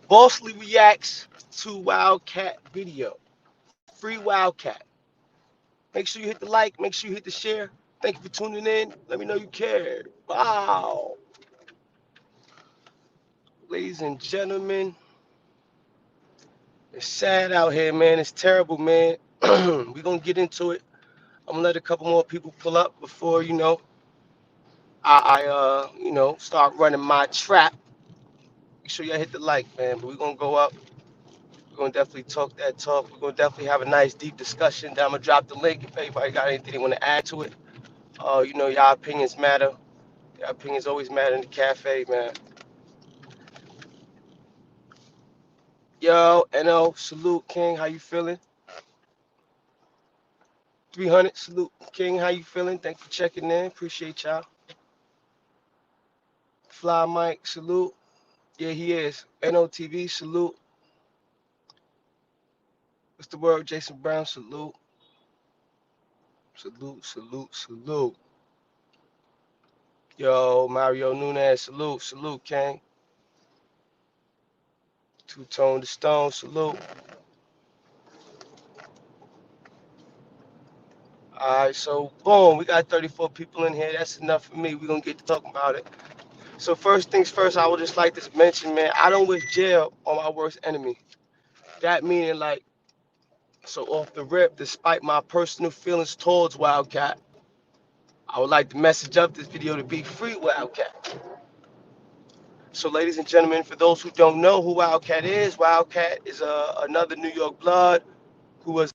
Bossly reacts to Wildcat video. Free Wildcat. Make sure you hit the like. Make sure you hit the share. Thank you for tuning in. Let me know you cared. Wow. Ladies and gentlemen, it's sad out here, man. It's terrible, man. We're going to get into it. I'm going to let a couple more people pull up before, start running my trap. Make sure y'all hit the like, man. But we're going to go up. We're going to definitely talk that talk. We're going to definitely have a nice, deep discussion. Then I'm going to drop the link if anybody got anything they want to add to it. Y'all opinions matter. Your opinions always matter in the cafe, man. Yo, NO, salute, King. How you feeling? 300, salute, King. How you feeling? Thanks for checking in. Appreciate y'all. Fly Mike, salute. Yeah, he is. NOTV, salute. What's the word? Jason Brown, salute. Salute, salute, salute. Yo, Mario Nunez, salute, salute, King. Two-Tone the Stone, salute. All right, so boom, we got 34 people in here. That's enough for me. We're gonna get to talking about it. So first things first, I would just like to mention, man, I don't wish jail on my worst enemy. That meaning like, so off the rip, despite my personal feelings towards Wildcat, I would like the message of this video to be free Wildcat. So ladies and gentlemen, for those who don't know who Wildcat is another New York blood who was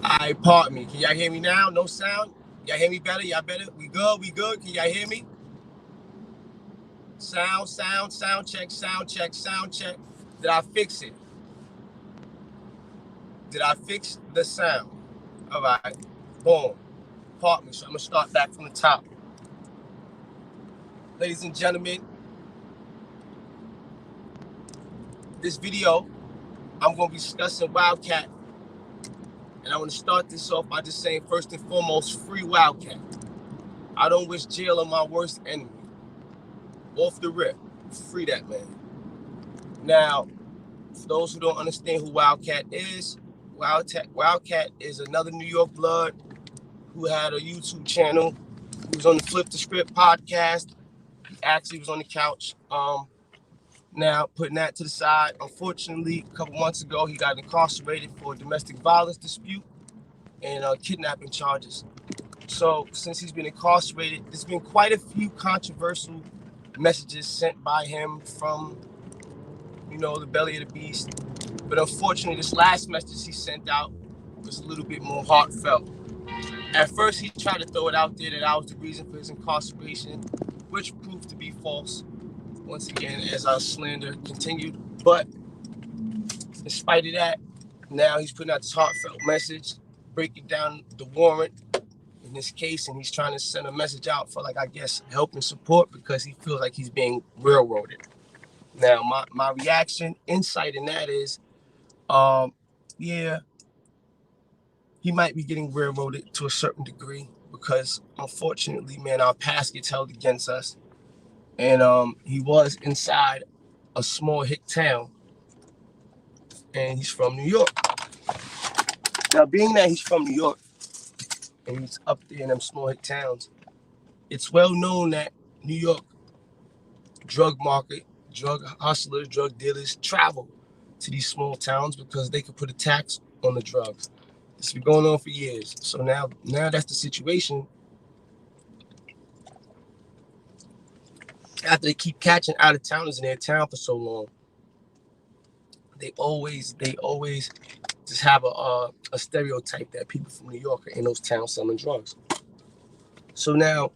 I pardon me. Can y'all hear me now? No sound? Y'all hear me better? Y'all better? We good? We good? Can y'all hear me? Sound check, sound check, sound check. Did I fix it? Did I fix the sound? All right. Boom. Pardon me. So I'm going to start back from the top. Ladies and gentlemen, this video, I'm going to be discussing Wildcat. And I want to start this off by just saying, first and foremost, free Wildcat. All I don't wish jail on my worst enemy. Off the rip. Free that man. Now, for those who don't understand who Wildcat is, Wildcat is another New York blood who had a YouTube channel. He was on the Flip the Script podcast. He actually was on the couch. Now, putting that to the side, unfortunately, a couple months ago, he got incarcerated for a domestic violence dispute and kidnapping charges. So, since he's been incarcerated, there's been quite a few controversial messages sent by him from, the belly of the beast. But unfortunately, this last message he sent out was a little bit more heartfelt. At first, he tried to throw it out there that I was the reason for his incarceration, which proved to be false. Once again, as our slander continued. But in spite of that, now he's putting out this heartfelt message, breaking down the warrant in this case, and he's trying to send a message out for, I guess, help and support because he feels like he's being railroaded. Now, my reaction, insight in that is, yeah, he might be getting railroaded to a certain degree because, unfortunately, man, our past gets held against us. And he was inside a small hick town, and he's from New York. Now, being that he's from New York, and he's up there in them small hick towns, it's well known that New York drug market, drug hustlers, drug dealers travel to these small towns because they could put a tax on the drugs. This has been going on for years. So now that's the situation. After they keep catching out of towners in their town for so long, they always just have a stereotype that people from New York are in those towns selling drugs. So now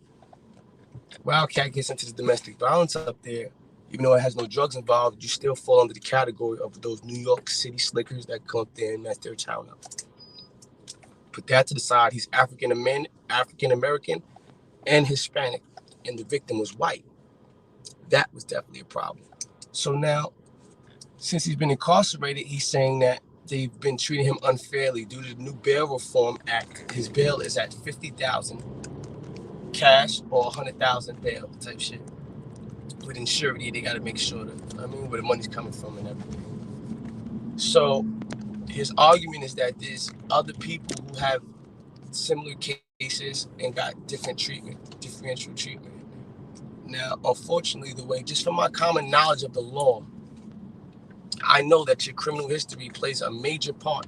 Wildcat gets into the domestic violence up there. Even though it has no drugs involved, you still fall under the category of those New York City slickers that come up there and mess their town up. Put that to the side. He's African American, and Hispanic, and the victim was white. That was definitely a problem. So now, since he's been incarcerated, he's saying that they've been treating him unfairly due to the new Bail Reform Act. His bail is at $50,000 cash or $100,000 bail type shit. With insurance, they got to make sure where the money's coming from and everything. So his argument is that there's other people who have similar cases and got differential treatment. Now, unfortunately, just from my common knowledge of the law, I know that your criminal history plays a major part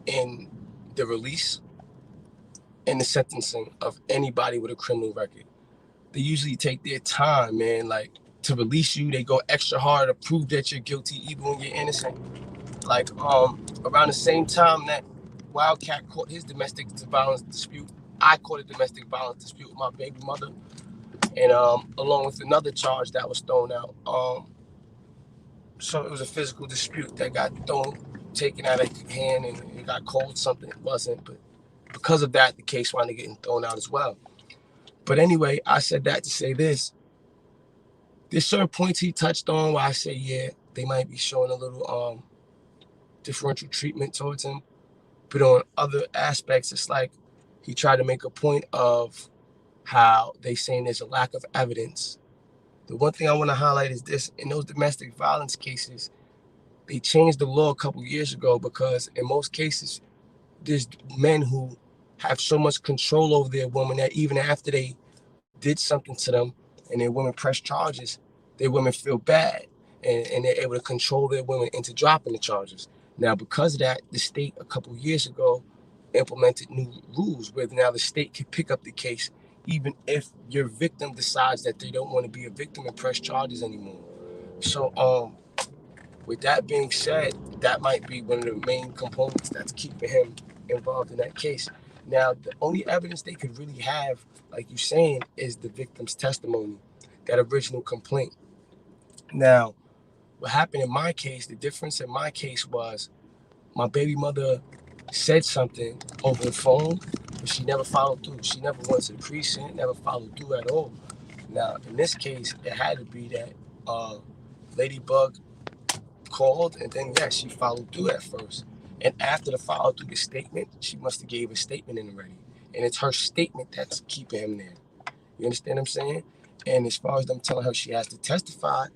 in the release and the sentencing of anybody with a criminal record. They usually take their time, man, to release you. They go extra hard to prove that you're guilty even when you're innocent. Around the same time that Wildcat caught his domestic violence dispute, I caught a domestic violence dispute with my baby mother. And along with another charge that was thrown out. So it was a physical dispute that got taken out of hand, and it got called something it wasn't. But because of that, the case wound up getting thrown out as well. But anyway, I said that to say this. There's certain points he touched on where I say, yeah, they might be showing a little differential treatment towards him. But on other aspects, it's like he tried to make a point of how they saying there's a lack of evidence. The one thing I want to highlight is this: in those domestic violence cases, they changed the law a couple years ago because in most cases, there's men who have so much control over their woman that even after they did something to them and their women press charges, their women feel bad and they're able to control their women into dropping the charges. Now, because of that, the state a couple years ago implemented new rules where now the state can pick up the case even if your victim decides that they don't want to be a victim and press charges anymore. So with that being said, that might be one of the main components that's keeping him involved in that case. Now, the only evidence they could really have, like you're saying, is the victim's testimony, that original complaint. Now, what happened in my case, the difference in my case was my baby mother said something over the phone, but she never followed through. She never went to the precinct, never followed through at all. Now, in this case, it had to be that Ladybug called, and then, yes, she followed through at first. And after the follow through the statement, she must have gave a statement in already. And it's her statement that's keeping him there. You understand what I'm saying? And as far as them telling her she has to testify,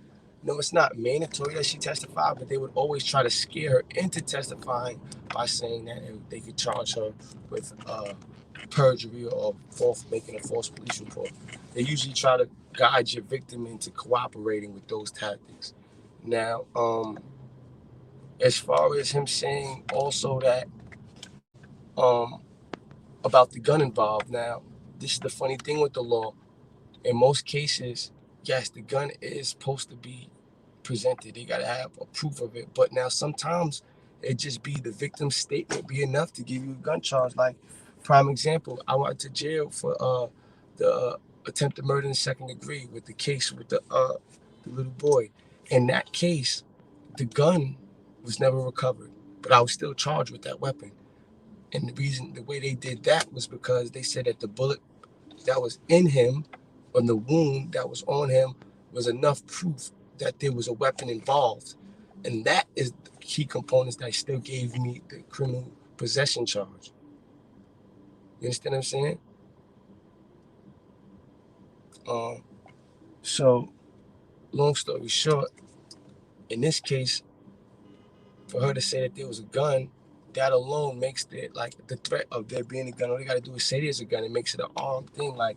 no, it's not mandatory that she testify, but they would always try to scare her into testifying by saying that they could charge her with perjury or making a false police report. They usually try to guide your victim into cooperating with those tactics. Now, as far as him saying also that about the gun involved, now this is the funny thing with the law. In most cases, yes, the gun is supposed to be presented. They gotta have a proof of it. But now sometimes it just be the victim's statement be enough to give you a gun charge. Like prime example, I went to jail for the attempted murder in the second degree with the case with the little boy. In that case, the gun was never recovered, but I was still charged with that weapon. And the way they did that was because they said that the bullet that was in him on the wound that was on him was enough proof that there was a weapon involved. And that is the key components that still gave me the criminal possession charge. You understand what I'm saying? Um, so, long story short, in this case, for her to say that there was a gun, that alone makes it like the threat of there being a gun. All they gotta do is say there's a gun. It makes it an armed thing. Like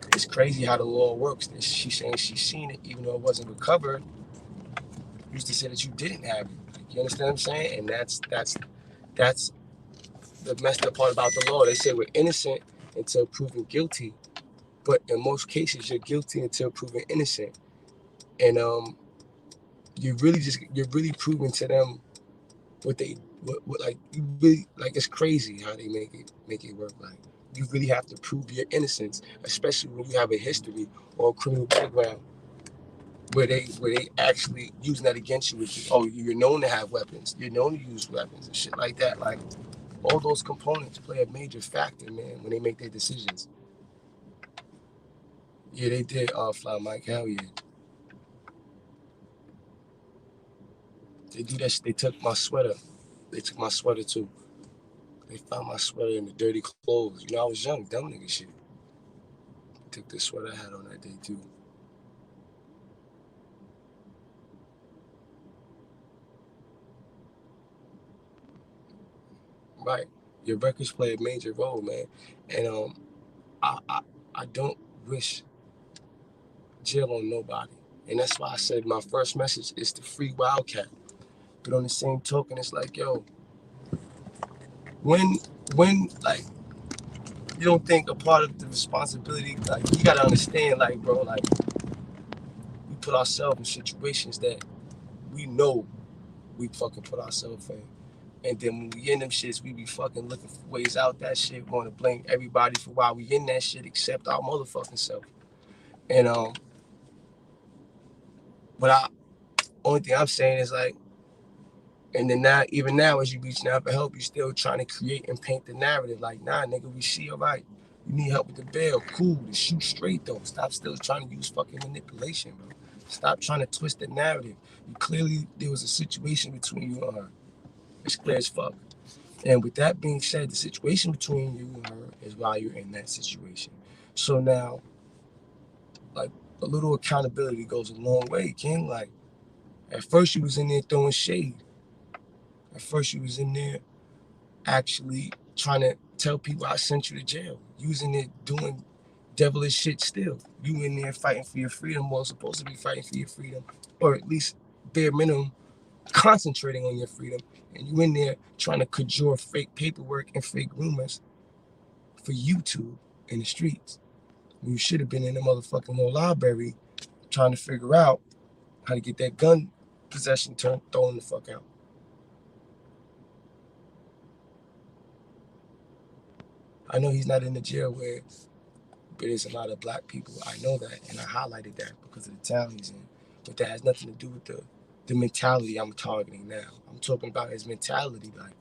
it's crazy how the law works. She's saying she's seen it, even though it wasn't recovered. Used to say that you didn't have it. Like, you understand what I'm saying? And that's the messed up part about the law. They say we're innocent until proven guilty, but in most cases you're guilty until proven innocent. And you're really proving to them what they what like you really like. It's crazy how they make it work. Like you really have to prove your innocence, especially when you have a history or a criminal background where they actually using that against you with oh, you're known to have weapons, you're known to use weapons and shit like that. Like all those components play a major factor, man, when they make their decisions. Yeah, they did fly Mike. Hell yeah. They do that shit. They took my sweater. They took my sweater too. They found my sweater in the dirty clothes. You know, I was young, dumb nigga shit. Took the sweater I had on that day too. Right. Your records play a major role, man. And I, I I don't wish jail on nobody. And that's why I said my first message is to free Wildcat. But on the same token, it's like, yo, when like you don't think a part of the responsibility, like you gotta understand, like, bro, like we put ourselves in situations that we know we fucking put ourselves in. And then when we in them shits, we be fucking looking for ways out that shit, want to blame everybody for why we in that shit except our motherfucking self. And but I only thing I'm saying is like, and then now, even now, as you reaching out for help, you still trying to create and paint the narrative. Like, nah, nigga, we see, all right. You need help with the bail. Cool. To shoot straight, though. Stop still trying to use fucking manipulation, bro. Stop trying to twist the narrative. Clearly, there was a situation between you and her. It's clear as fuck. And with that being said, the situation between you and her is why you're in that situation. So now, like, a little accountability goes a long way, King. Like, at first, you was in there throwing shade. At first, you was in there actually trying to tell people I sent you to jail, using it, doing devilish shit still. You in there fighting for your freedom, or supposed to be fighting for your freedom, or at least bare minimum concentrating on your freedom. And you in there trying to cajole fake paperwork and fake rumors for YouTube in the streets. You should have been in the motherfucking little library trying to figure out how to get that gun possession thrown the fuck out. I know he's not in the jail where there's a lot of black people. I know that, and I highlighted that because of the town he's in. But that has nothing to do with the mentality I'm targeting now. I'm talking about his mentality, like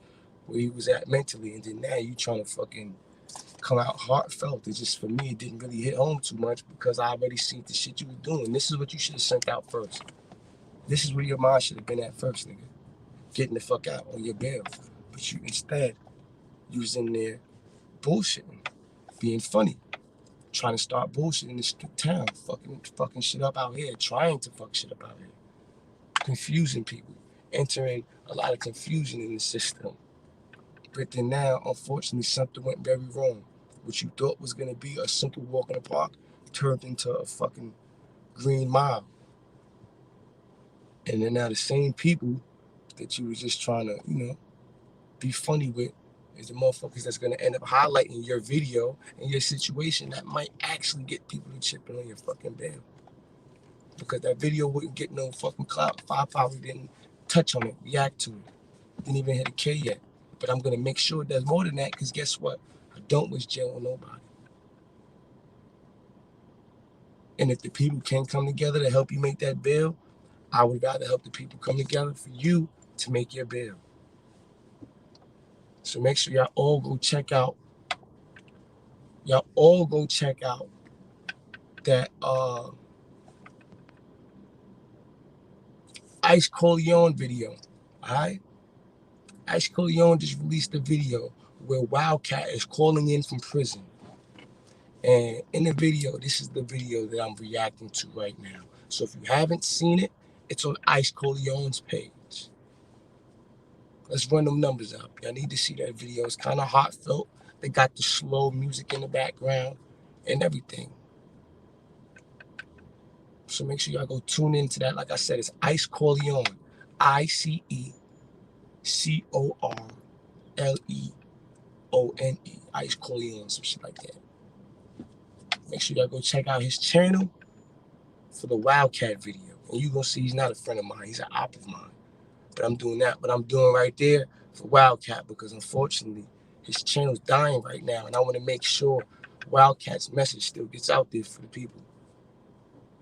where he was at mentally, and then now you trying to fucking come out heartfelt. It just, for me, it didn't really hit home too much because I already seen the shit you were doing. This is what you should have sent out first. This is where your mind should have been at first, nigga. Getting the fuck out on your bail. But you instead, you was in there bullshitting, being funny. trying to start bullshit in this town, fucking shit up out here, trying to fuck shit up out here, confusing people, entering a lot of confusion in the system. But then now, unfortunately, something went very wrong. What you thought was gonna be a simple walk in the park turned into a fucking green mile. And then now the same people that you was just trying to, be funny with is the motherfuckers that's gonna end up highlighting your video and your situation that might actually get people to chip in on your fucking bail. Because that video wouldn't get no fucking clout. Five probably didn't touch on it, react to it. Didn't even hit a K yet. But I'm gonna make sure it does more than that, because guess what? I don't wish jail on nobody. And if the people can't come together to help you make that bail, I would rather help the people come together for you to make your bail. So make sure y'all all go check out that Ice Corleone video. Alright? Ice Corleone just released a video where Wildcat is calling in from prison. And in the video, this is the video that I'm reacting to right now. So if you haven't seen it, it's on Ice Corleone's page. Let's run them numbers up. Y'all need to see that video. It's kind of heartfelt. They got the slow music in the background and everything. So make sure y'all go tune into that. Like I said, it's Ice Corleone. IceCorleone. Ice Corleone, some shit like that. Make sure y'all go check out his channel for the Wildcat video. And you're going to see he's not a friend of mine. He's an op of mine. But I'm doing that. But I'm doing right there for Wildcat, because unfortunately, his channel's dying right now. And I want to make sure Wildcat's message still gets out there for the people.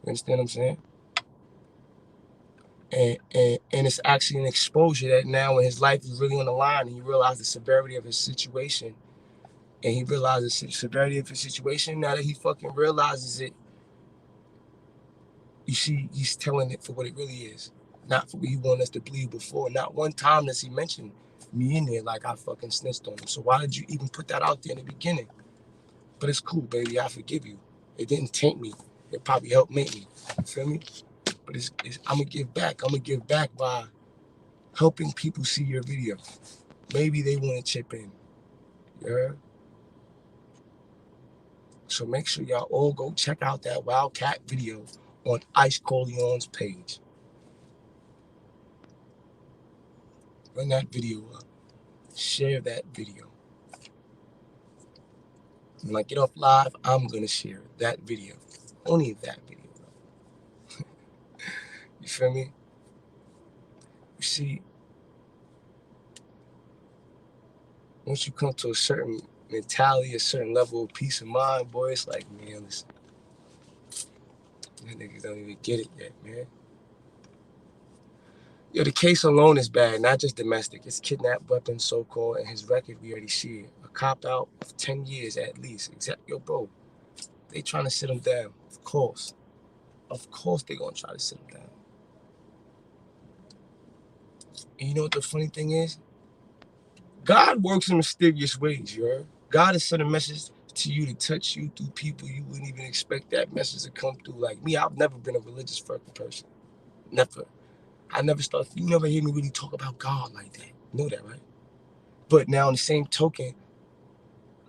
You understand what I'm saying? And it's actually an exposure that now when his life is really on the line and he realized the severity of his situation, and he realizes the severity of his situation, now that he fucking realizes it, you see, he's telling it for what it really is. Not for what he wanted us to believe before. Not one time does he mention me in there like I fucking snitched on him. So why did you even put that out there in the beginning? But it's cool, baby. I forgive you. It didn't taint me. It probably helped make me. You feel me? But I'm going to give back. I'm going to give back by helping people see your video. Maybe they want to chip in. You heard? So make sure y'all all go check out that Wildcat video on Ice Corleone's page. Run that video up. Share that video. When I get off live, I'm going to share that video. Only that video. You feel me? You see, once you come to a certain mentality, a certain level of peace of mind, boy, it's like, man, listen, that niggas don't even get it yet, man. Yo, the case alone is bad, not just domestic. It's kidnapped, weapons, so-called, and his record, we already see it. A cop-out of 10 years at least. Yo, bro, they trying to sit him down, of course. Of course they gonna try to sit him down. And you know what the funny thing is? God works in mysterious ways, you heard? God has sent a message to you to touch you through people you wouldn't even expect that message to come through. Like me, I've never been a religious fucking person. Never. You never hear me really talk about God like that. You know that, right? But now on the same token,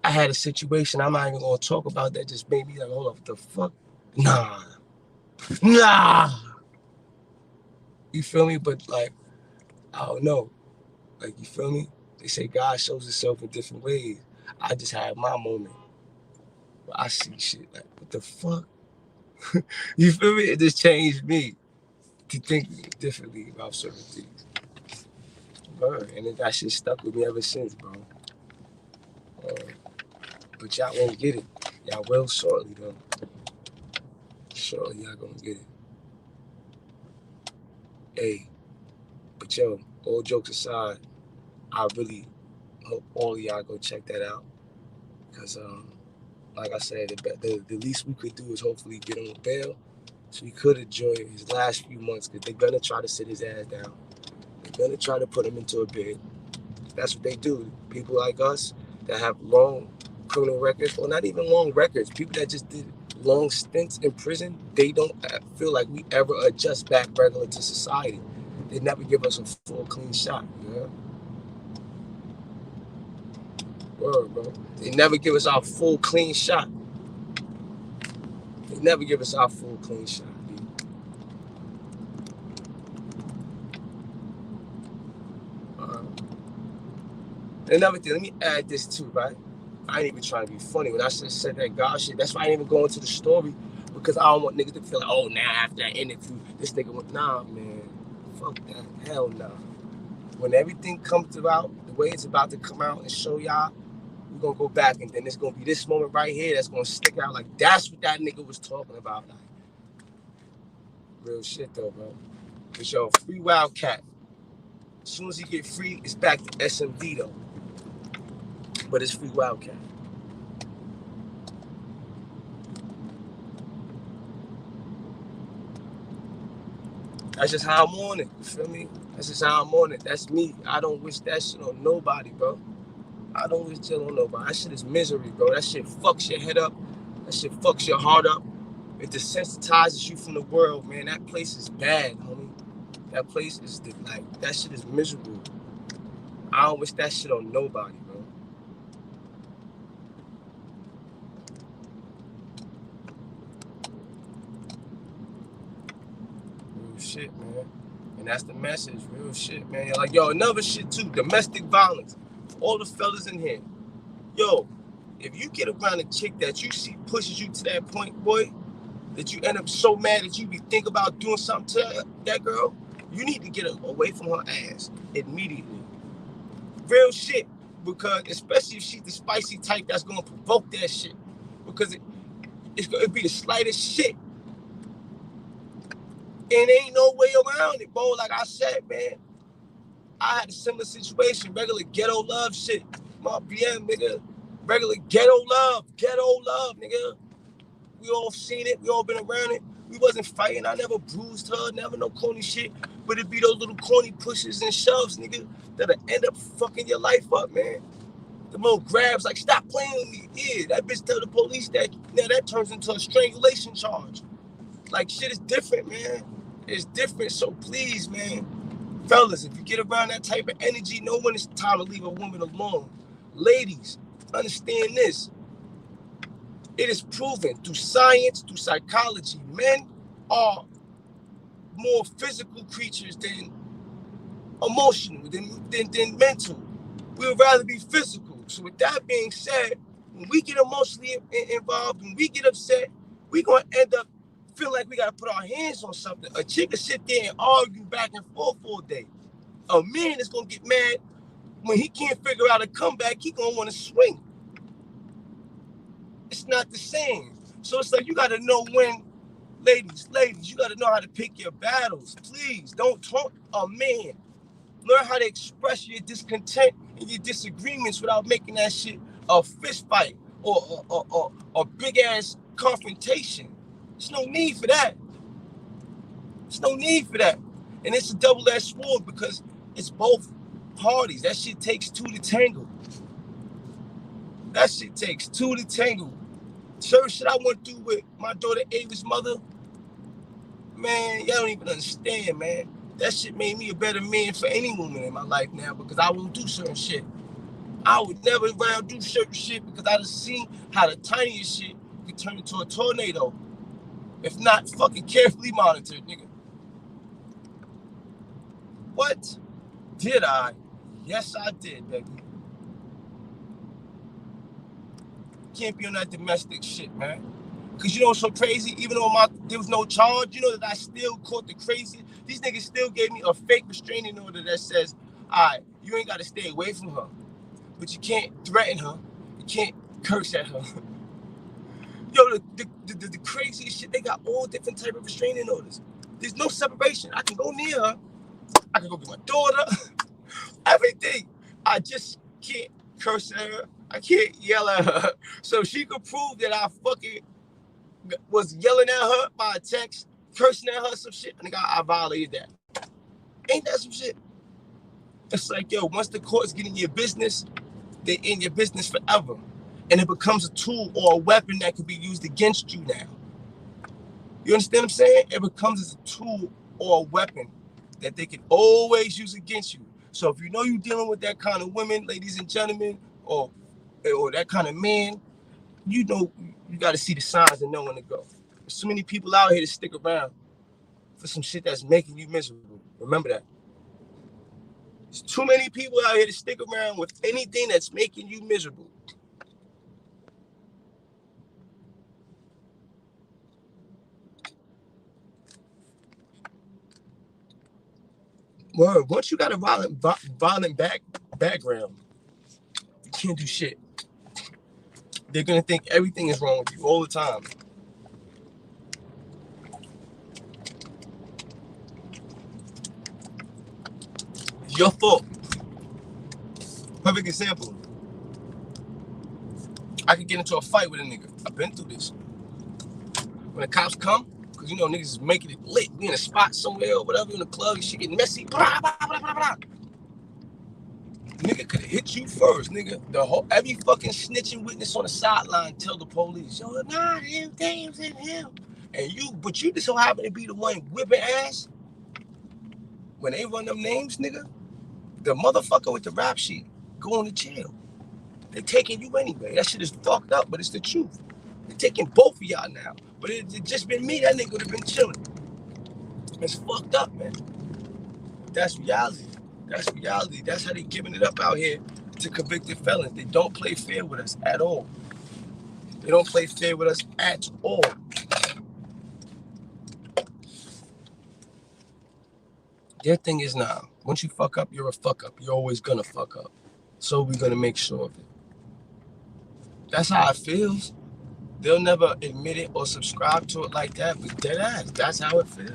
I had a situation I'm not even gonna talk about that just made me like, hold up, what the fuck? Nah. You feel me? But like, I don't know. Like, you feel me? They say God shows himself in different ways. I just had my moment where I see shit like, what the fuck? You feel me? It just changed me to think differently about certain things. And then that shit stuck with me ever since, bro. But y'all won't get it. Y'all will shortly, though. Shortly, y'all gonna get it. Hey, but yo, all jokes aside, I really hope all of y'all go check that out. Because, like I said, the least we could do is hopefully get him a bail so he could enjoy his last few months, because they're going to try to sit his ass down. They're going to try to put him into a bed. That's what they do. People like us that have long criminal records, or not even long records. People that just did long stints in prison, they don't feel like we ever adjust back regular to society. They never give us a full clean shot. Yeah, word, bro. They never give us our full clean shot. They never give us our full clean shot. Another thing, let me add this too, right? I ain't even trying to be funny. When I said that God shit, that's why I ain't even go into the story, because I don't want niggas to feel like, oh, now after that interview, this nigga went, nah, man, fuck that, hell nah. When everything comes about, the way it's about to come out and show y'all, we're gonna go back, and then it's gonna be this moment right here that's gonna stick out like that's what that nigga was talking about. Like, real shit though, bro. Cause yo, free Wildcat. As soon as he get free, it's back to SMD though. But it's free Wildcat. That's just how I'm on it. You feel me? That's just how I'm on it. That's me. I don't wish that shit on nobody, bro. I don't wish jail on nobody. That shit is misery, bro. That shit fucks your head up. That shit fucks your heart up. It desensitizes you from the world, man. That place is bad, homie. That place is like, that shit is miserable. I don't wish that shit on nobody, bro. Real shit, man. And that's the message, real shit, man. Like, yo, another shit too, domestic violence. All the fellas in here. Yo, if you get around a chick that you see pushes you to that point, boy, that you end up so mad that you be thinking about doing something to that girl, you need to get away from her ass immediately. Real shit. Because especially if she's the spicy type that's gonna provoke that shit. Because it's gonna be the slightest shit. And ain't no way around it, bro. Like I said, man, I had a similar situation, regular ghetto love shit. My BM, nigga. Regular ghetto love, nigga. We all seen it. We all been around it. We wasn't fighting. I never bruised her. Never no corny shit. But it be those little corny pushes and shoves, nigga, that'll end up fucking your life up, man. The little grabs, like, stop playing with me. Yeah, that bitch tell the police that. Now that turns into a strangulation charge. Like, shit is different, man. It's different. So please, man, fellas, if you get around that type of energy, know when it's time to leave a woman alone. Ladies, understand this. It is proven through science, through psychology, men are more physical creatures than emotional, than mental. We would rather be physical. So with that being said, when we get emotionally involved, when we get upset, we're going to end up feeling like we got to put our hands on something. A chick will sit there and argue back and forth all day. A man is going to get mad when he can't figure out a comeback. He going to want to swing. It's not the same. So it's like you got to know when, ladies, you got to know how to pick your battles. Please don't taunt a man. Learn how to express your discontent and your disagreements without making that shit a fist fight or a big ass confrontation. There's no need for that. There's no need for that. And it's a double-edged sword because it's both parties. That shit takes two to tangle. That shit takes two to tangle. Certain shit I went through with my daughter Ava's mother, man, y'all don't even understand, man. That shit made me a better man for any woman in my life now because I won't do certain shit. I would never around do certain shit because I just seen how the tiniest shit could turn into a tornado. If not fucking carefully monitored, nigga. What? Did I? Yes, I did, baby. Can't be on that domestic shit, man. Cause you know what's so crazy? Even though there was no charge, you know that I still caught the crazy. These niggas still gave me a fake restraining order that says, all right, you ain't gotta stay away from her. But you can't threaten her. You can't curse at her. Yo, the craziest shit, they got all different type of restraining orders. There's no separation. I can go near her. I can go get my daughter. Everything. I just can't curse at her. I can't yell at her. So she could prove that I fucking was yelling at her by a text, cursing at her some shit. I think I violated that. Ain't that some shit? It's like, yo, once the court's getting your business, they in your business forever. and it becomes a tool or a weapon that can be used against you now. You understand what I'm saying? It becomes as a tool or a weapon that they can always use against you. So if you know you're dealing with that kind of women, ladies and gentlemen, or that kind of man, you know you got to see the signs and know when to go. There's so many people out here to stick around for some shit that's making you miserable. Remember that. There's too many people out here to stick around with anything that's making you miserable. Word. Once you got a violent background, you can't do shit. They're gonna think everything is wrong with you all the time. It's your fault. Perfect example. I could get into a fight with a nigga. I've been through this. When the cops come, because you know niggas is making it lit. We in a spot somewhere or whatever in the club, and shit getting messy. Blah, blah, blah, blah, blah. Nigga could have hit you first, nigga. Every fucking snitching witness on the sideline tell the police, yo, nah, him, damn, him. And but you just so happen to be the one whipping ass. When they run them names, nigga, the motherfucker with the rap sheet going to jail. They taking you anyway. That shit is fucked up, but it's the truth. They taking both of y'all now. But it just been me, that nigga would have been chilling. It's fucked up, man. That's reality. That's reality. That's how they giving it up out here to convicted felons. They don't play fair with us at all. They don't play fair with us at all. Their thing is now, once you fuck up, you're a fuck up. You're always gonna fuck up. So we're gonna make sure of it. That's how it feels. They'll never admit it or subscribe to it like that, but dead ass, that's how it feels.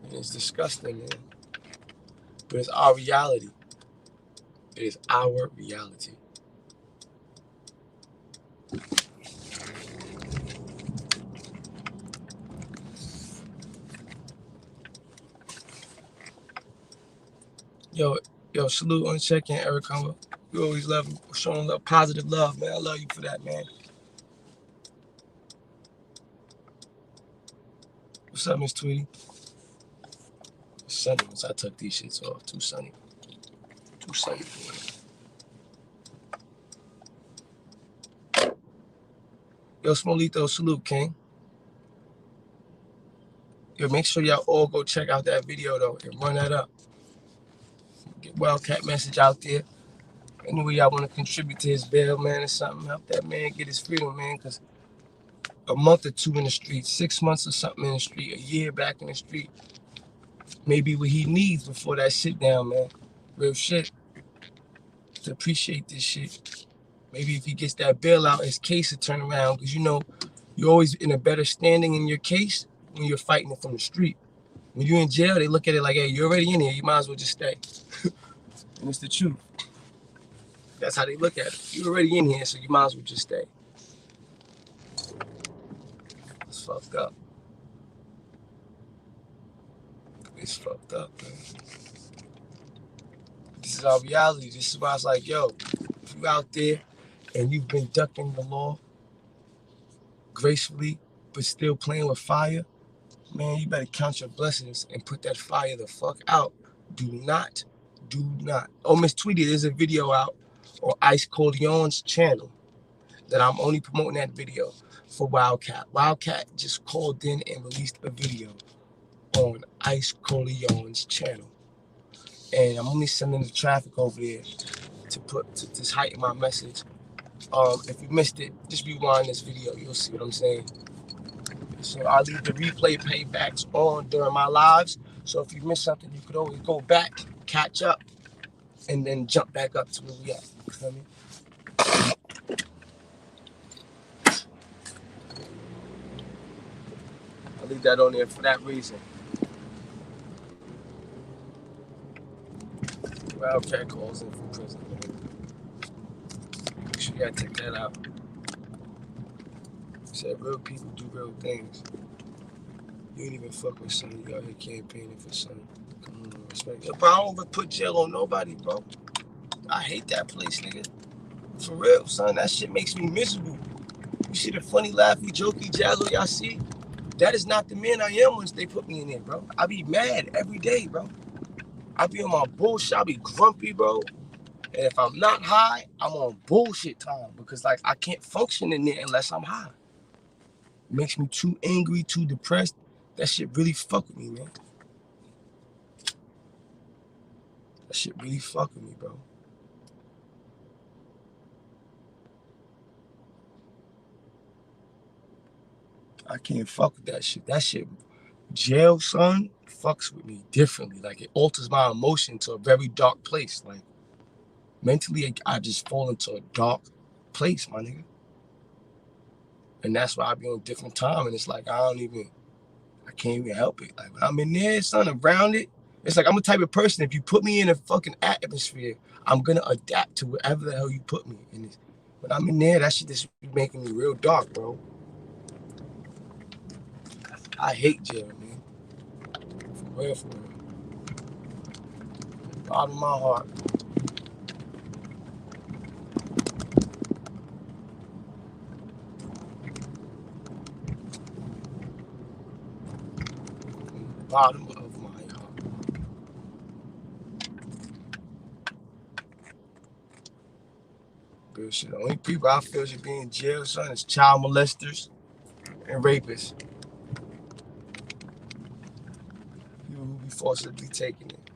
And it's disgusting, man. But it's our reality. It is our reality. Yo, salute on check-in, Eric Humber. You always love showing love, positive love, man. I love you for that, man. What's up, Miss Tweety? It's sunny once I took these shits off. Too sunny. Too sunny for it. Yo, Smolito, salute, King. Yo, make sure y'all all go check out that video, though, and run that up. Get Wildcat message out there. Anyway, y'all want to contribute to his bail, man, or something, help that man get his freedom, man, because a month or two in the street, 6 months or something in the street, a year back in the street, maybe what he needs before that sit down, man. Real shit. To appreciate this shit. Maybe if he gets that bail out, his case will turn around, because you know, you're always in a better standing in your case when you're fighting it from the street. When you're in jail, they look at it like, hey, you're already in here, you might as well just stay. And it's the truth. That's how they look at it. You're already in here, so you might as well just stay. It's fucked up. It's fucked up, man. This is our reality. This is why it's like, yo, if you out there and you've been ducking the law gracefully, but still playing with fire, man, you better count your blessings and put that fire the fuck out. Do not. Oh, Miss Tweety, there's a video out on Ice Coleon's channel that I'm only promoting that video for Wildcat. Wildcat just called in and released a video on Ice Coleon's channel. And I'm only sending the traffic over there to just heighten my message. If you missed it, just rewind this video. You'll see what I'm saying. So I'll leave the replay paybacks on during my lives. So if you missed something, you could always go back, catch up, and then jump back up to where we at. You feel me? I'll leave that on there for that reason. Wildcat calls in from prison. Make sure you gotta take that out. Said real people do real things. You ain't even fuck with son. You out here campaigning for son. Come on, respect. But I don't even put jail on nobody, bro. I hate that place, nigga. For real, son. That shit makes me miserable. You see the funny, laughy, jokey, jazzo y'all see? That is not the man I am once they put me in there, bro. I be mad every day, bro. I be on my bullshit. I be grumpy, bro. And if I'm not high, I'm on bullshit time because like I can't function in there unless I'm high. It makes me too angry, too depressed. That shit really fuck with me, man. That shit really fuck with me, bro. I can't fuck with that shit. That shit, jail, son, fucks with me differently. Like it alters my emotion to a very dark place. Like mentally, I just fall into a dark place, my nigga. And that's why I be on a different time. And it's like I can't even help it. Like when I'm in there, son, around it, it's like I'm the type of person. If you put me in a fucking atmosphere, I'm gonna adapt to whatever the hell you put me in. When I'm in there, that shit just be making me real dark, bro. I hate jail, man. For real, for real. Bottom of my heart. Bottom of my heart. Real shit. The only people I feel should be in jail, son, is child molesters and rapists. People who be forcibly taking it.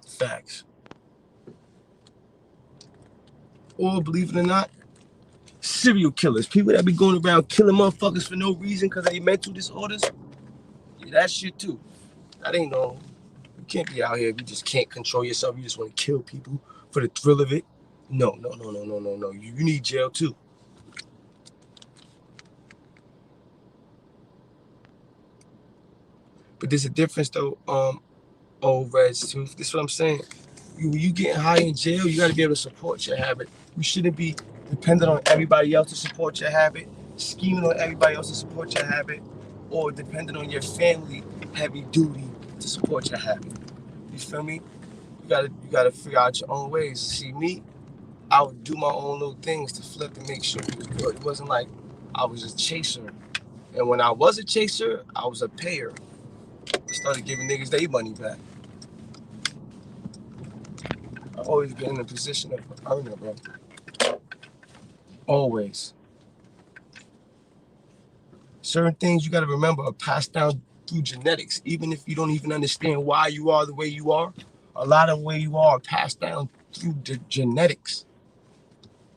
Facts. Or believe it or not, serial killers. People that be going around killing motherfuckers for no reason because they mental disorders. Yeah, that shit too. That ain't no. You can't be out here if you just can't control yourself. You just want to kill people for the thrill of it. No, no, no, no, no, no, no. You need jail too. But there's a difference though. Old Reds too. This is what I'm saying. When you getting high in jail, you got to be able to support your habit. You shouldn't be dependent on everybody else to support your habit, scheming on everybody else to support your habit, or dependent on your family heavy duty to support your habit. You feel me? You gotta figure out your own ways. See me, I would do my own little things to flip and make sure it was good. It wasn't like I was a chaser. And when I was a chaser, I was a payer. I started giving niggas their money back. I've always been in a position of earner, bro. Always. Certain things you gotta remember are passed down through genetics. Even if you don't even understand why you are the way you are, a lot of the way you are passed down through the genetics.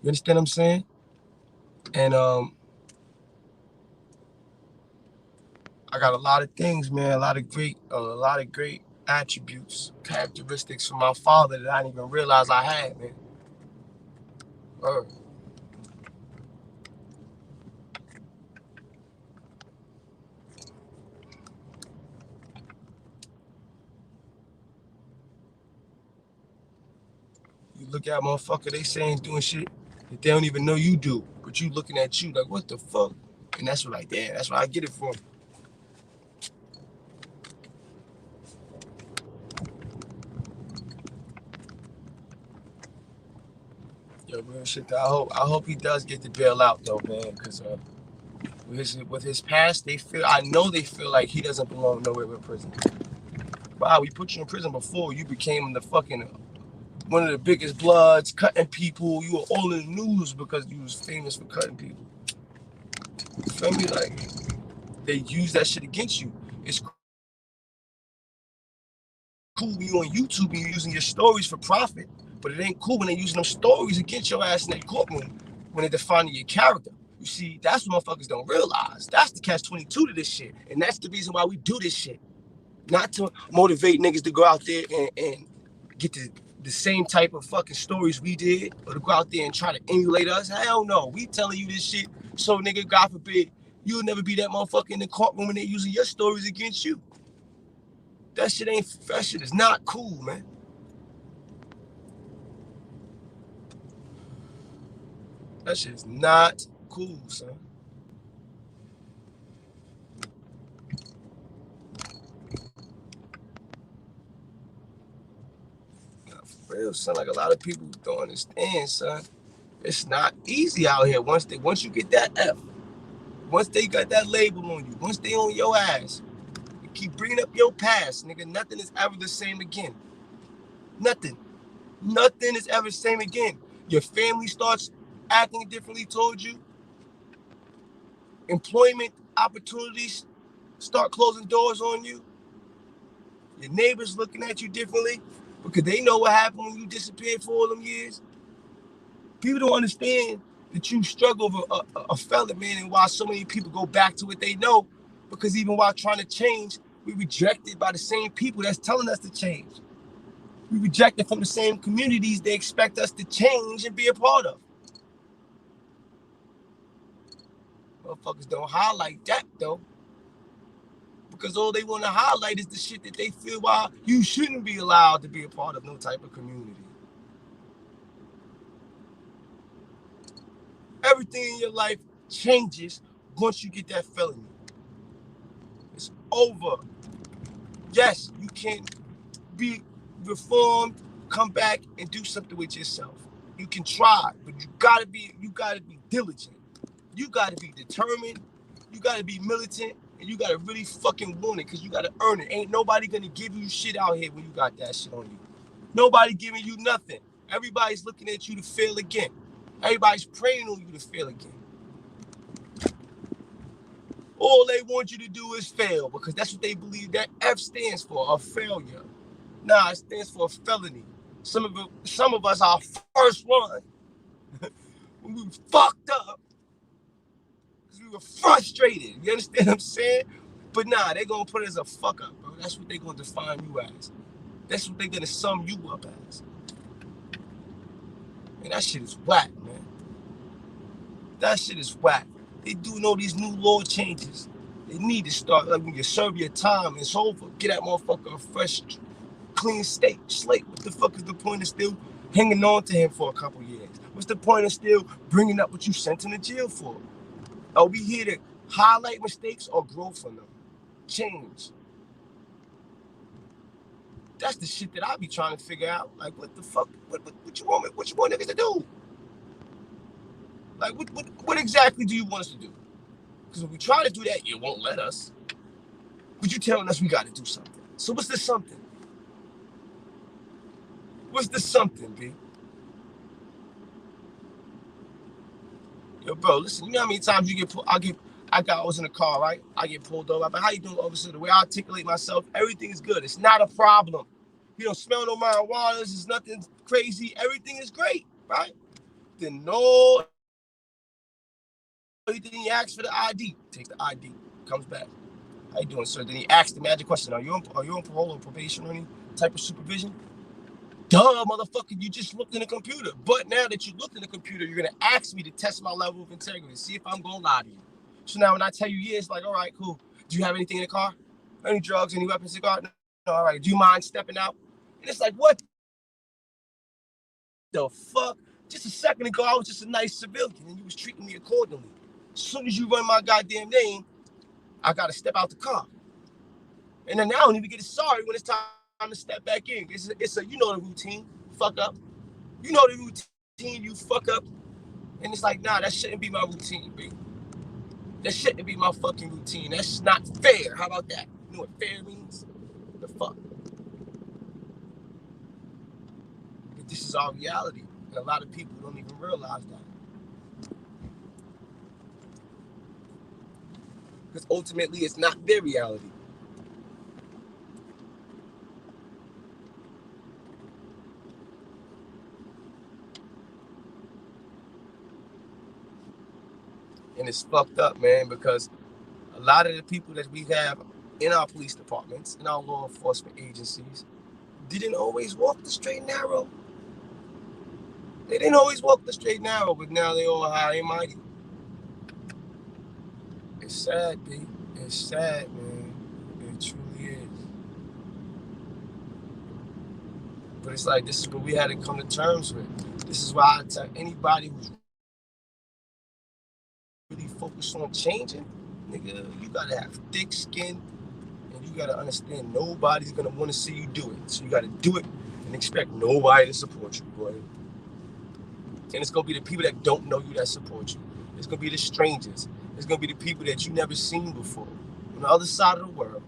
You understand what I'm saying? And I got a lot of things, man, a lot of great attributes, characteristics from my father that I didn't even realize I had, man. You look at motherfucker, they saying doing shit that they don't even know you do, but you looking at you like, what the fuck? And that's what that's where I get it from. Yo, real shit. I hope he does get the bail out though, man, because with his past, I know they feel like he doesn't belong nowhere in prison. Wow, we put you in prison before you became the fucking one of the biggest bloods, cutting people. You were all in the news because you was famous for cutting people. You feel me? Like they use that shit against you. It's cool when you on YouTube and you're using your stories for profit, but it ain't cool when they're using them stories against your ass in that courtroom when they're defining your character. You see, that's what motherfuckers don't realize. That's the catch-22 to this shit. And that's the reason why we do this shit. Not to motivate niggas to go out there and get the same type of fucking stories we did, or to go out there and try to emulate us. Hell no. We telling you this shit so, nigga, God forbid, you'll never be that motherfucker in the courtroom when they're using your stories against you. That shit is not cool, man. That shit is not cool, son. Not for real, son. Like a lot of people don't understand, son. It's not easy out here. Once you get that F, once they got that label on you, once they on your ass, you keep bringing up your past, nigga. Nothing is ever the same again. Nothing. Nothing is ever the same again. Your family starts acting differently towards you. Employment opportunities start closing doors on you. Your neighbors looking at you differently because they know what happened when you disappeared for all them years. People don't understand that you struggle with a felon, man, and why so many people go back to what they know, because even while trying to change, we rejected by the same people that's telling us to change. We rejected from the same communities they expect us to change and be a part of. Motherfuckers don't highlight that, though, because all they want to highlight is the shit that they feel why you shouldn't be allowed to be a part of no type of community. Everything in your life changes once you get that felony. It's over. Yes, you can be reformed, come back and do something with yourself. You can try, but you gotta be diligent. You gotta be determined. You gotta be militant, and you gotta really fucking want it, because you gotta earn it. Ain't nobody gonna give you shit out here when you got that shit on you. Nobody giving you nothing. Everybody's looking at you to fail again. Everybody's praying on you to fail again. All they want you to do is fail, because that's what they believe that F stands for, a failure. Nah, it stands for a felony. Some of us, our first one, when we fucked up, because we were frustrated. You understand what I'm saying? But nah, they're going to put it as a fuck up, bro. That's what they're going to define you as. That's what they're going to sum you up as. And that shit is whack, man. That shit is whack. They do know these new law changes. They need to start, like, when you serve your time, it's over. Get that motherfucker a fresh, clean slate. What the fuck is the point of still hanging on to him for a couple years? What's the point of still bringing up what you sent him to jail for? Are we here to highlight mistakes or grow from them? Change. That's the shit that I be trying to figure out. Like, what the fuck? What you want niggas to do? Like, what exactly do you want us to do? Because if we try to do that, you won't let us. But you telling us we got to do something. So what's the something? What's the something, B? Yo, bro, listen, you know how many times you get pulled? I was in a car, right? I get pulled over. But how you doing, officer? The way I articulate myself, everything is good. It's not a problem. You don't smell no marijuana. There's nothing crazy. Everything is great, right? Then no, then he asks for the ID. Takes the ID. Comes back. How you doing, sir? Then he asks the magic question. Are you on parole or probation or any type of supervision? Duh, motherfucker, you just looked in the computer. But now that you looked in the computer, you're going to ask me to test my level of integrity, see if I'm going to lie to you. So now when I tell you yeah, it's like, all right, cool. Do you have anything in the car? Any drugs, any weapons in the car? No, all right. Do you mind stepping out? And it's like, what the fuck? Just a second ago, I was just a nice civilian, and you was treating me accordingly. As soon as you run my goddamn name, I got to step out the car. And then I don't even get sorry when it's time to step back in. It's a, you know the routine, fuck up. You know the routine, you fuck up. And it's like, nah, that shouldn't be my routine, B. That shouldn't be my fucking routine. That's not fair. How about that? You know what fair means? The fuck? But this is our reality. And a lot of people don't even realize that. Because ultimately, it's not their reality. And it's fucked up, man, because a lot of the people that we have in our police departments, in our law enforcement agencies, didn't always walk the straight and narrow. They didn't always walk the straight and narrow, but now they all high and mighty. It's sad, B. It's sad, man. It truly is. But it's like, this is what we had to come to terms with. This is why I tell anybody who's really focused on changing, nigga, you gotta have thick skin, and you gotta understand nobody's gonna want to see you do it. So you gotta do it and expect nobody to support you, boy. And it's gonna be the people that don't know you that support you. It's gonna be the strangers. It's gonna be the people that you never seen before on the other side of the world.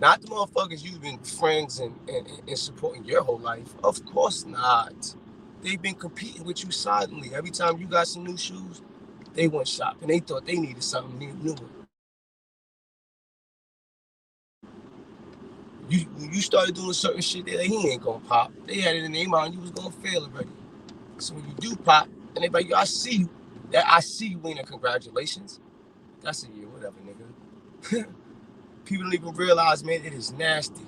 Not the motherfuckers you've been friends and supporting your whole life. Of course not. They've been competing with you silently. Every time you got some new shoes, they went shopping. They thought they needed something new. You started doing certain shit that he ain't gonna pop. They had it in their mind you was gonna fail already. So when you do pop, and they like, yo, I see you. I see you, Lena. Congratulations. That's a year, whatever, nigga. People don't even realize, man, it is nasty.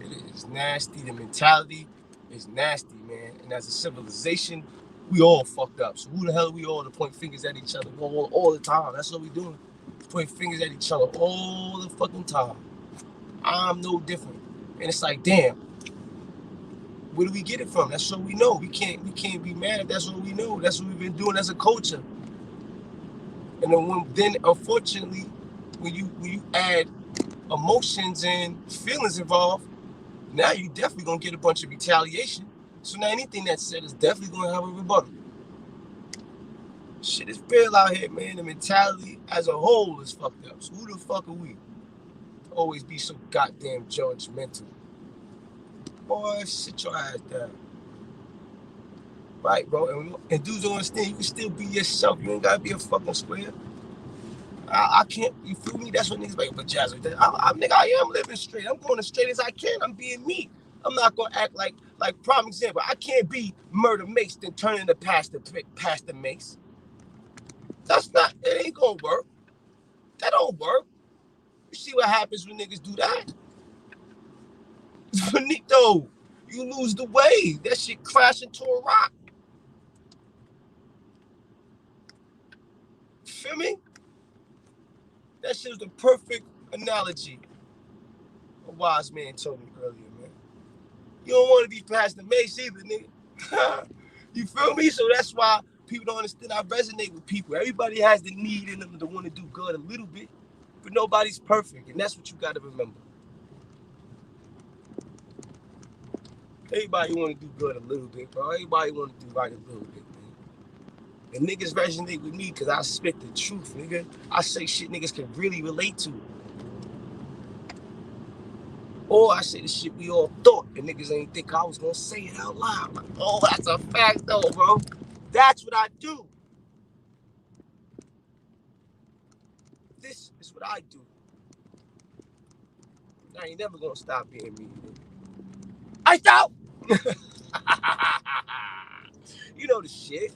It is nasty. The mentality is nasty, man. And as a civilization, we all fucked up. So who the hell are we all to point fingers at each other all the time? That's what we doing. Point fingers at each other all the fucking time. I'm no different. And it's like, damn, where do we get it from? That's what we know. We can't be mad if that's what we know. That's what we've been doing as a culture. And then unfortunately, when you add emotions and feelings involved, now you definitely gonna get a bunch of retaliation. So now anything that's said is definitely gonna have a rebuttal. Shit is real out here, man. The mentality as a whole is fucked up. So who the fuck are we? Always be so goddamn judgmental. Boy, sit your ass down. Right, bro. And dudes don't understand, you can still be yourself. You ain't gotta be a fucking square. I can't, you feel me? That's what niggas like, but Jazz, nigga, I am living straight. I'm going as straight as I can. I'm being me. I'm not gonna act like prime example. I can't be Murder Mace then turn into Pastor Mace. It ain't gonna work. That don't work. You see what happens when niggas do that? Finito, you lose the way. That shit crash into a rock. Feel me? That shit was the perfect analogy a wise man told me earlier, man. You don't want to be Pastor Mace either, nigga. You feel me? So that's why people don't understand. I resonate with people. Everybody has the need in them to want to do good a little bit, but nobody's perfect, and that's what you got to remember. Everybody want to do good a little bit, bro. Everybody want to do right a little bit, man. And niggas resonate with me because I spit the truth, nigga. I say shit niggas can really relate to. Or I say the shit we all thought, and niggas ain't think I was gonna say it out loud. Like, oh, that's a fact though, bro. That's what I do. This is what I do. I ain't never gonna stop being me. Iced out! You know the shit.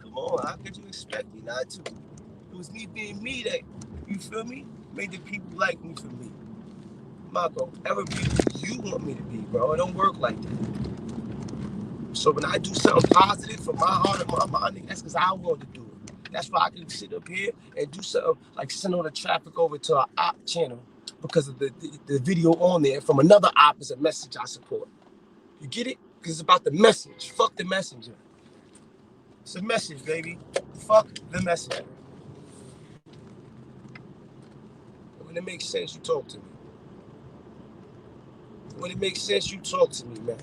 Come on, how could you expect me not to? It was me being me that, you feel me? Made the people like me for me. I'm not gonna ever be who you want me to be, bro. It don't work like that. So when I do something positive from my heart and my mind, that's because I want to do it. That's why I can sit up here and do something like send all the traffic over to our op channel because of the video on there from another op is a message I support. You get it? Because it's about the message. Fuck the messenger. It's a message, baby. Fuck the messenger. When it makes sense, you talk to me. When it makes sense, you talk to me, man.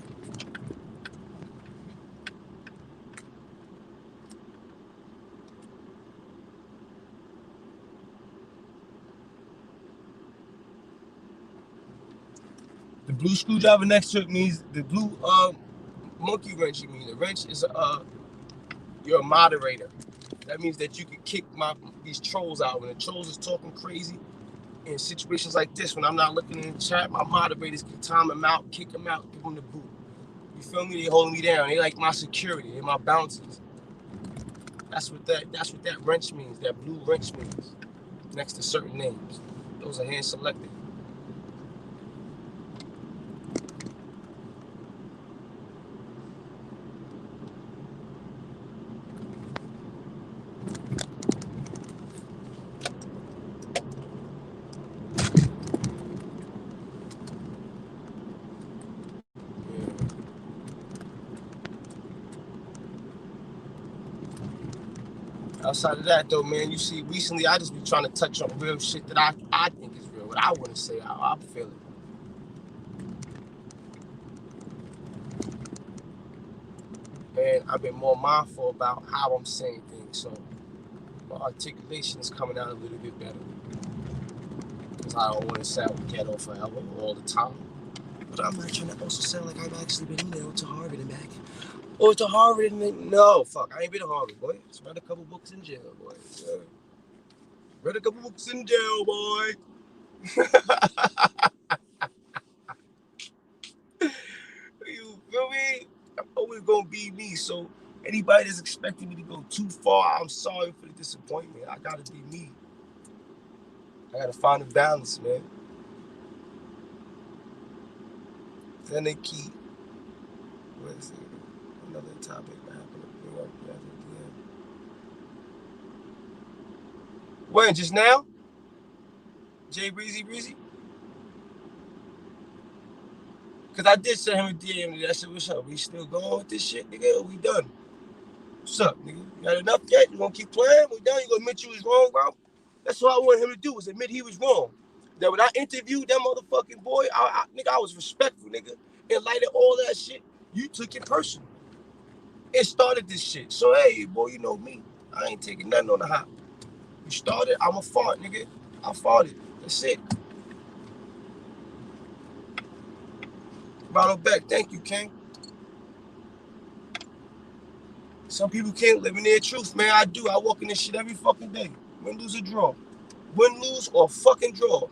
The blue screwdriver next to it means the blue monkey wrench. You mean the wrench is you're a moderator. That means that you can kick these trolls out. When the trolls is talking crazy in situations like this, when I'm not looking in the chat, my moderators can time them out, kick them out, give them the boot. You feel me? They holding me down. They like my security. They're my bouncers. That's what that wrench means. That blue wrench means. Next to certain names. Those are hand selected. Outside of that, though, man, you see, recently I just be trying to touch on real shit that I think is real, what I want to say, how I'm feeling. and I've been more mindful about how I'm saying things. So my articulation is coming out a little bit better. Because I don't want to sound ghetto forever all the time. But I'm not trying to also sound like I've actually been, to Harvard and back. Or to Harvard and then, no, fuck, I ain't been to Harvard, boy. Just read a couple books in jail, boy. Yeah. Read a couple books in jail, boy. You feel me? I'm always gonna be me. So anybody that's expecting me to go too far, I'm sorry for the disappointment. I gotta be me. I gotta find a balance, man. Then they keep. What is it? Another topic that happened to bring up the other DM. When? Just now? Jay Breezy? Cause I did send him a DM. I said, "What's up? We still going with this shit, nigga? Or we done? What's up, nigga? You got enough yet? You gonna keep playing? We done? You gonna admit you was wrong, bro?" That's what I wanted him to do, was admit he was wrong. That when I interviewed that motherfucking boy, nigga, I was respectful, nigga. In light of all that shit, you took it personal. It started this shit. So, hey, boy, you know me. I ain't taking nothing on the hop. You started, I'm a fart, nigga. I farted. That's it. Bottle back. Thank you, King. Some people can't live in their truth, man. I do. I walk in this shit every fucking day. Win, lose, or draw. Win, lose, or fucking draw.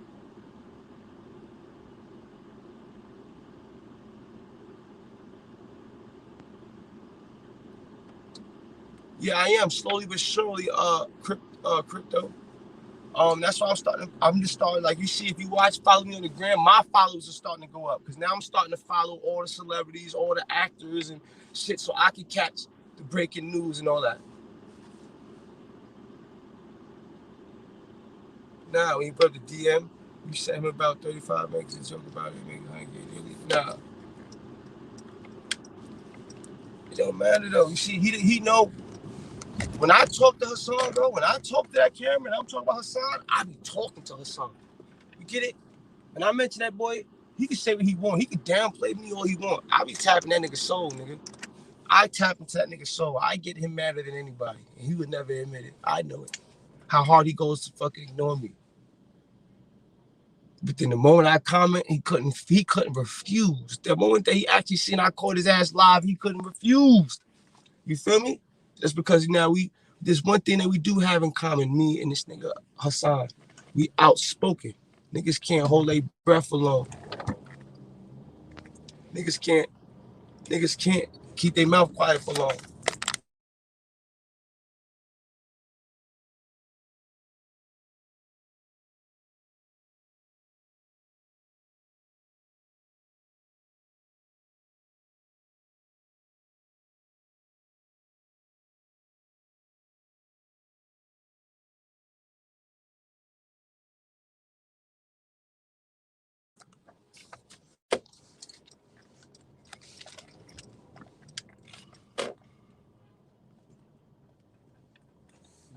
Yeah, I am slowly but surely crypto. That's why I'm just starting, like, you see, if you follow me on the gram, my followers are starting to go up. Because now I'm starting to follow all the celebrities, all the actors and shit, so I can catch the breaking news and all that. Now, when you put the DM, you sent him about 35 minutes and joke about it, nigga. Nah. It don't matter, though. You see, he know. When I talk to Hassan, bro, when I talk to that camera and I'm talking about Hassan, I be talking to Hassan. You get it? And I mention that boy, he can say what he want. He can downplay me all he want. I be tapping that nigga's soul, nigga. I tap into that nigga's soul. I get him madder than anybody. And he would never admit it. I know it. How hard he goes to fucking ignore me. But then the moment I comment, he couldn't refuse. The moment that he actually seen I caught his ass live, he couldn't refuse. You feel me? Just because now there's one thing that we do have in common, me and this nigga Hassan. We outspoken. Niggas can't hold their breath for long. Niggas can't keep their mouth quiet for long.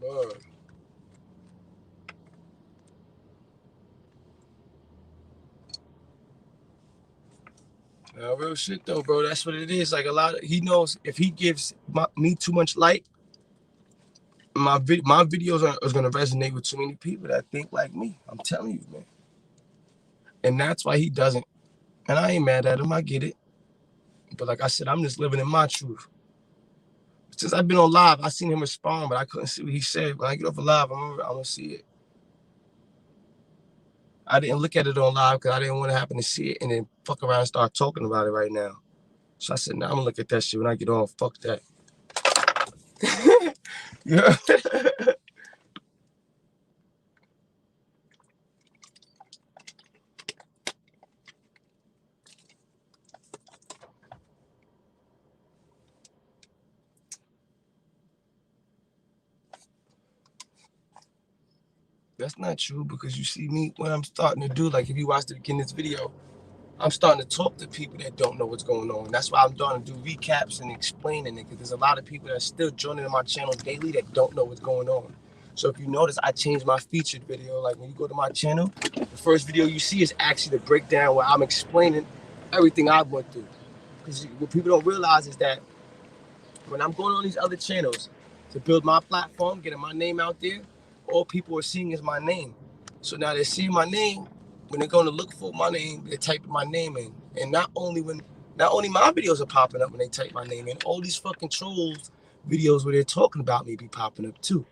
Bro. Real shit though, bro. That's what it is. Like he knows if he gives me too much light, my videos are gonna resonate with too many people that think like me. I'm telling you, man. And that's why he doesn't. And I ain't mad at him. I get it. But like I said, I'm just living in my truth. Since I've been on live, I seen him respond, but I couldn't see what he said. When I get off a live, I'm gonna see it. I didn't look at it on live because I didn't want to happen to see it and then fuck around and start talking about it right now. So I said, nah, I'm gonna look at that shit when I get on. Fuck that. Yeah. That's not true because you see me, what I'm starting to do, like if you watched it in this video, I'm starting to talk to people that don't know what's going on. That's why I'm starting to do recaps and explaining it, because there's a lot of people that are still joining my channel daily that don't know what's going on. So if you notice, I changed my featured video. Like when you go to my channel, the first video you see is actually the breakdown where I'm explaining everything I went through. Because what people don't realize is that When I'm going on these other channels to build my platform, getting my name out there, all people are seeing is my name. So now they're seeing my name. When they're going to look for my name, they're typing my name in. And not only my videos are popping up when they type my name in, all these fucking trolls videos where they're talking about me be popping up too.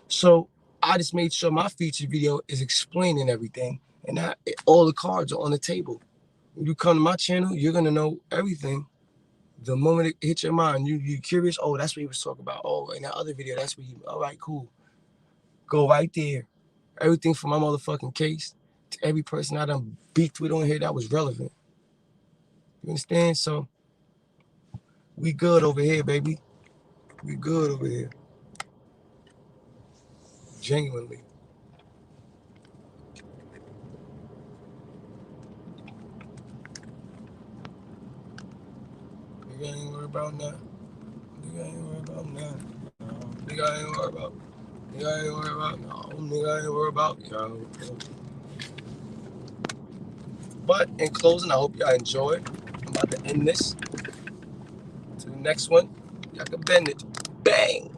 So I just made sure my featured video is explaining everything, and that all the cards are on the table. When you come to my channel, you're gonna know everything. The moment it hits your mind, you curious. Oh, that's what he was talking about. Oh, in that other video, that's what he. All right, cool. Go right there. Everything from my motherfucking case to every person I done beefed with on here that was relevant. You understand? So we good over here, baby. We good over here. Genuinely. Nigga ain't worried about nothing. Nigga ain't worried about nothing. Nigga ain't worried about. Nigga ain't worried about. No, nigga ain't worried about. Yo. But in closing, I hope y'all enjoyed. I'm about to end this. To the next one, y'all can bend it. Bang!